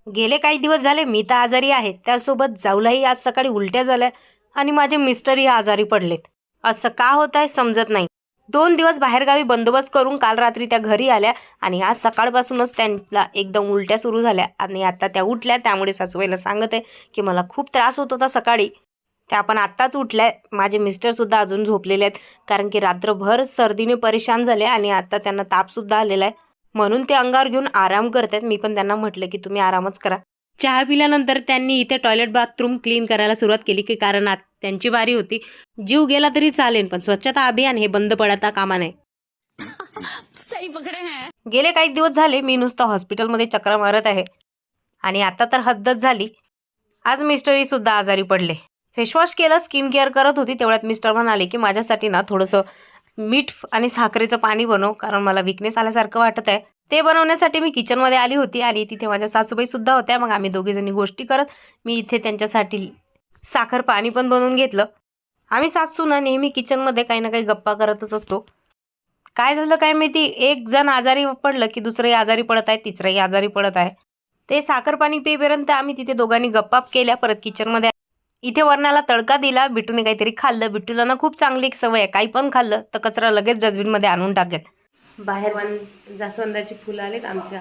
गेले काही दिवस झाले मी तर आजारी आहे, त्यासोबत जाऊलाही आज सकाळी उलट्या झाल्या आणि माझे मिस्टरही आजारी पडलेत. असं का होत आहे समजत नाही. 2 दिवस बाहेरगावी बंदोबस्त करून काल रात्री त्या घरी आल्या आणि आज सकाळपासूनच त्यांना एकदम उलट्या सुरू झाल्या आणि आता त्या उठल्या. त्यामुळे सासूबाईला सांगत आहे की मला खूप त्रास होत होता सकाळी. त्या पण आत्ताच उठल्या. माझे मिस्टरसुद्धा अजून झोपलेले आहेत, कारण की रात्रभर सर्दीने परेशान झाले आणि आता त्यांना तापसुद्धा आलेला आहे. म्हणून ते अंगावर घेऊन आराम करतात. मी पण त्यांना म्हटलं की तुम्ही आरामच करा. चहा पिल्यानंतर त्यांनी इथे टॉयलेट बाथरूम क्लीन करायला सुरुवात केली की कारण आज त्यांची बारी होती. जीव गेला तरी चालेल, पण स्वच्छता अभियान हे बंद पडता कामा नये. सही पकडे हैं. गेले काही दिवस झाले मी नुसतं हॉस्पिटलमध्ये चक्रा मारत आहे आणि आता तर हद्दच झाली. आज मिस्टरही सुद्धा आजारी पडले. फेसवॉश केलं, स्किन केअर करत होती, तेवढ्यात मिस्टर म्हणाले की माझ्यासाठी ना थोडंसं मीठ आणि साखरेचं पाणी बनव, कारण मला विकनेस आल्यासारखं वाटत आहे. ते बनवण्यासाठी मी किचनमध्ये आली होती आणि तिथे माझ्या सासूबाई सुद्धा होत्या. मग आम्ही दोघीजणी गोष्टी करत मी इथे त्यांच्यासाठी साखर पाणी पण बनवून घेतलं. आम्ही सासू ना नेहमी किचनमध्ये काही ना काही गप्पा करतच असतो. काय झालं काय माहिती, एक जण आजारी पडलं की दुसरंही आजारी पडत आहे, तिसरंही आजारी पडत आहे. ते साखर पाणी पिईपर्यंत आम्ही तिथे दोघांनी गप्पा केल्या. परत किचनमध्ये इथे वरणाला तडका दिला. बिट्टूने काहीतरी खाल्लं. बिट्टूला ना खूप चांगली एक सवय आहे, काही पण खाल्लं तर कचरा लगेच डस्टबिनमध्ये आणून टाकेल. बाहेर जास्वंदाची फुलं आलेत आमच्या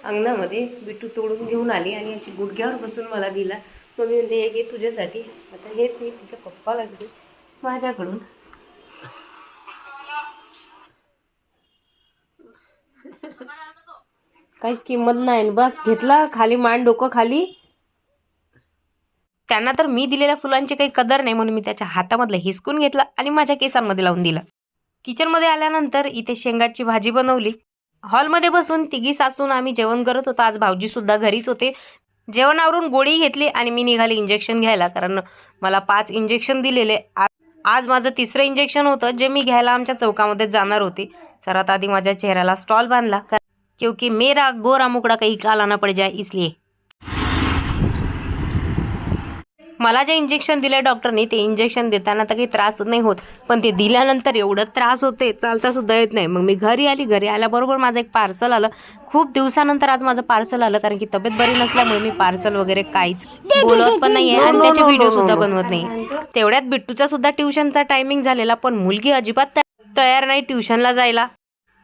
अंगणामध्ये. बिट्टू तोडून घेऊन आली आणि अशी गुडघ्यावर बसून मला दिला. मम्मी म्हणते हे घे तुझ्यासाठी. आता हेच मी तिच्या पप्पाला दिले माझ्याकडून. काहीच किंमत नाही, बस घेतला खाली, मान डोकं खाली. त्यांना तर मी दिलेल्या फुलांची काही कदर नाही, म्हणून मी त्याच्या हातामधलं हिसकून घेतला आणि माझ्या केसांमध्ये लावून दिलं. किचनमध्ये आल्यानंतर इथे शेंगाची भाजी बनवली. हॉलमध्ये बसून तिघी सासून आम्ही जेवण करत होतो. आज भाऊजी सुद्धा घरीच होते. जेवणावरून गोळी घेतली आणि मी निघाली इंजेक्शन घ्यायला, कारण मला 5 इंजेक्शन दिलेले. आज माझं 3रं इंजेक्शन होतं, जे मी घ्यायला आमच्या चौकामध्ये जाणार होते. सर्वात आधी माझ्या चेहऱ्याला स्टॉल बांधला, क्योंकि मेरा गोरा मुकड़ा कहीं काला ना पड़ जाए इसलिए. मला जे इंजेक्शन दिले डॉक्टरनी, ते इंजेक्शन देताना तर काही त्रास नाही होत, पण ते दिल्यानंतर एवढं त्रास होते, चालता सुद्धा येत नाही. मग मी घरी आली. घरी आल्याबरोबर माझं एक पार्सल आलं. खूप दिवसानंतर आज माझं पार्सल आलं, कारण की तब्येत बरी नसल्यामुळे मी पार्सल वगैरे काहीच बोलत पण नाही आहे आणि त्याचे व्हिडिओ सुद्धा बनवत नाही. तेवढ्यात बिट्टूचा सुद्धा ट्युशनचा टायमिंग झालेला, पण मुलगी अजिबात तयार नाही ट्युशनला जायला.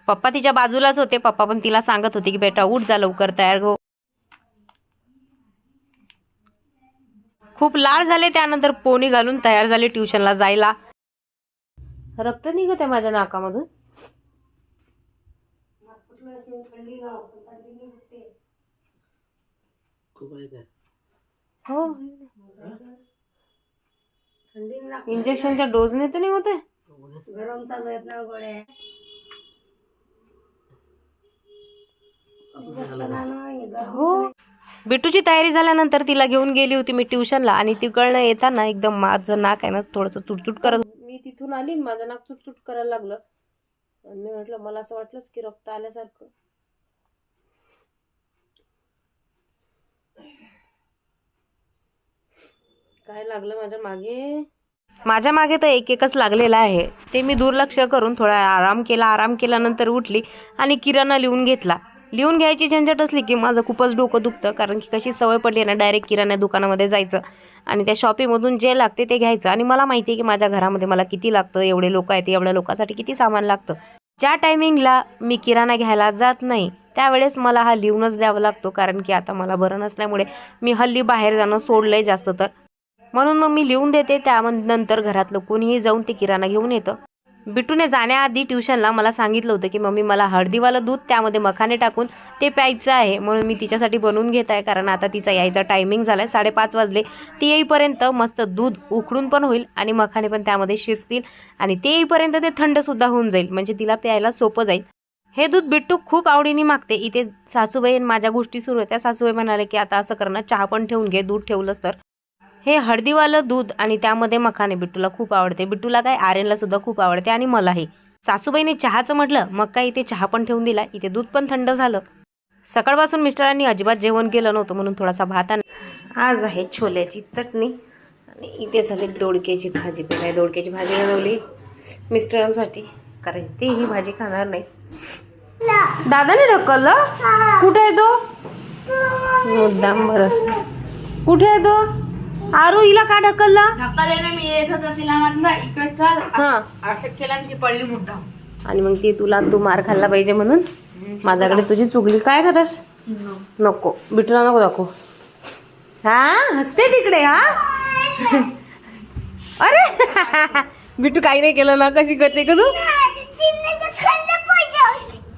पप्पा तिच्या बाजूलाच होते. पप्पा पण तिला सांगत होते की बेटा उठ, जा लवकर तयार हो. खूप लाड झाले. त्यानंतर पोनी घालून तयार झाले ट्युशनला जायला. रक्त निघत आहे माझ्या नाकामधून. हो, इंजेक्शनच्या डोजने तर नाही होत आहे. गरम चालू आहेत ना गोळ्या. हो, बिट्टूची तयारी झाल्यानंतर तिला घेऊन गेली होती मी ट्युशनला आणि तिकडनं येताना एकदम माझं नाक आहे ना थोडंसं चुटचुट करत. मी तिथून आली आणि माझं नाक चुटचुट करायला लागलं. आणि मी म्हटलं, मला असं वाटलंच की रक्त आल्यासारखं. काय लागलं माझ्या मागे तर एकच लागलेला आहे. ते मी दुर्लक्ष करून थोडा आराम केला. आराम केल्यानंतर उठली आणि किराणा लिहून घेतला. लिहून घ्यायची झंझट असली की माझं खूपच डोकं दुखतं, कारण की कशी सवय पडली ना डायरेक्ट किराणा दुकानामध्ये जायचं आणि त्या शॉपिंगमधून जे लागते ते घ्यायचं. आणि मला माहिती आहे की माझ्या घरामध्ये मला किती लागतं, एवढे लोक आहेत, एवढ्या लोकांसाठी किती सामान लागतं. ज्या टायमिंगला मी किराणा घ्यायला जात नाही त्यावेळेस मला हा लिहूनच द्यावा लागतो, कारण की आता मला बरं नसल्यामुळे मी हल्ली बाहेर जाणं सोडलंय जास्त तर, म्हणून मग मी लिहून देते. त्यानंतर घरातलं कोणीही जाऊन ते किराणा घेऊन येतं. बिट्टूने जाण्याआधी ट्युशनला मला सांगितलं होतं की मम्मी मला हळदीवालं दूध त्यामध्ये मखाने टाकून ते प्यायचं आहे, म्हणून मी तिच्यासाठी बनवून घेत आहे, कारण आता तिचा यायचा टायमिंग झाला आहे. 5:30 वाजले. ती येईपर्यंत मस्त दूध उकळून पण होईल आणि मखाने पण त्यामध्ये शिजतील आणि ते येईपर्यंत ते थंडसुद्धा होऊन जाईल, म्हणजे तिला प्यायला सोपं जाईल. हे दूध बिट्टू खूप आवडीने मागते. इथे सासूबाई माझ्या गोष्टी सुरू होत्या. सासूबाई म्हणाले की आता असं करणं, चहा पण ठेवून घे, दूध ठेवलंस तर. हे हळदीवालं दूध आणि त्यामध्ये मखाने बिट्टूला खूप आवडते. बिट्टूला काय, आर्यनला सुद्धा खूप आवडते आणि मलाही. सासूबाईने चहाचं म्हटलं, मग काय इथे चहा पण ठेवून दिला. इथे दूध पण थंड झालं. सकाळपासून मिस्टरांनी अजिबात जेवण केलं नव्हतं, म्हणून थोडासा भात आज आहे छोल्याची चटणी आणि इथे झाली दोडक्याची भाजी. पण दोडक्याची भाजी बनवली मिस्टरांसाठी, कारण ते ही भाजी खाणार नाही. दादाने ढकललं. कुठे आहे तो? मुद्दाम बरं. कुठे आहे तो आरू? हिला का ढकलला? ढकलले मी येत होता तिला म्हटलं इकडे चल हा असं केलं आणि ती पडली मुद्दाम. आणि मग ती तुला तू मार खाल्ला पाहिजे म्हणून माझ्याकडे तुझी चुगली. काय खातास? नको बिटूला नको दाखव. हा हसते तिकडे. हा अरे बिटू काही नाही केलं ना. कशी करते का तू?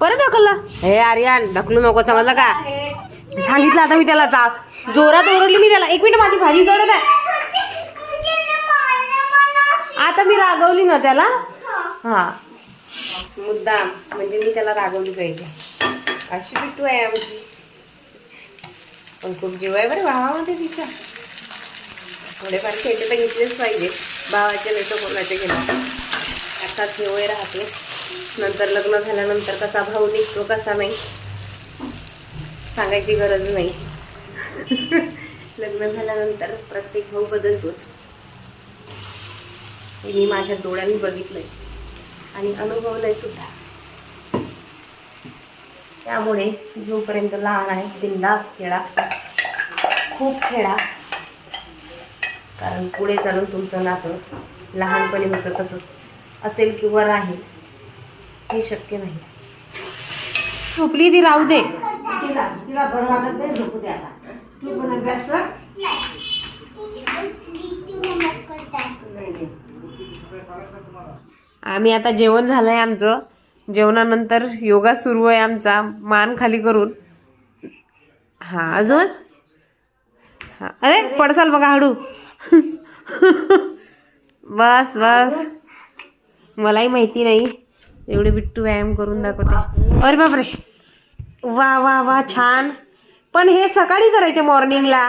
परत ढकलला. हे आर्यन ढकलू नको समजलं का? सांगितलं आता मी त्याला. जोरात ओरडली मी त्याला. एक मिनिट माझी भाजी जोरात आहे. आता मी रागवली ना त्याला. हा मुद्दाम म्हणजे मी त्याला रागवली पाहिजे. अशी बिट्टू आहे आमची. पण खूप जीव आहे बरं भावामध्ये तिचा. थोडेफार खेळते तर घेतलेच पाहिजे. भावाचे नाही तर कोणाचे घेणार. असाच हेवय राहते. नंतर लग्न झाल्यानंतर कसा भाऊ निघतो कसा नाही सांगायची गरज नाही. लग्न झाल्यानंतर प्रत्येक भाऊ बदलतोच. हे मी माझ्या डोळ्यांनी बघितलंय आणि अनुभवलंय सुद्धा. त्यामुळे जोपर्यंत लहान आहे बिंदास खेळा, खूप खेळा. कारण पुढे चालून तुमचं नातं लहानपणी होतं तसंच असेल किंवा राहील हे शक्य नाही. झोपली ती राहू दे. तिला बरं वाटत नाही, झोपू दे आता. तू पण अभ्यास कर. आम्ही आता जेवण झालंय आमचं. जेवणानंतर योगा सुरू आहे आमचा मान खाली करून. हा अजून हा अरे पडसाल बघा हळू. बस बस मलाही माहिती नाही एवढे बिट्टू व्यायाम करून दाखवते. अरे बापरे वा वा वा छान. पण हे सकाळी करायचे मॉर्निंगला.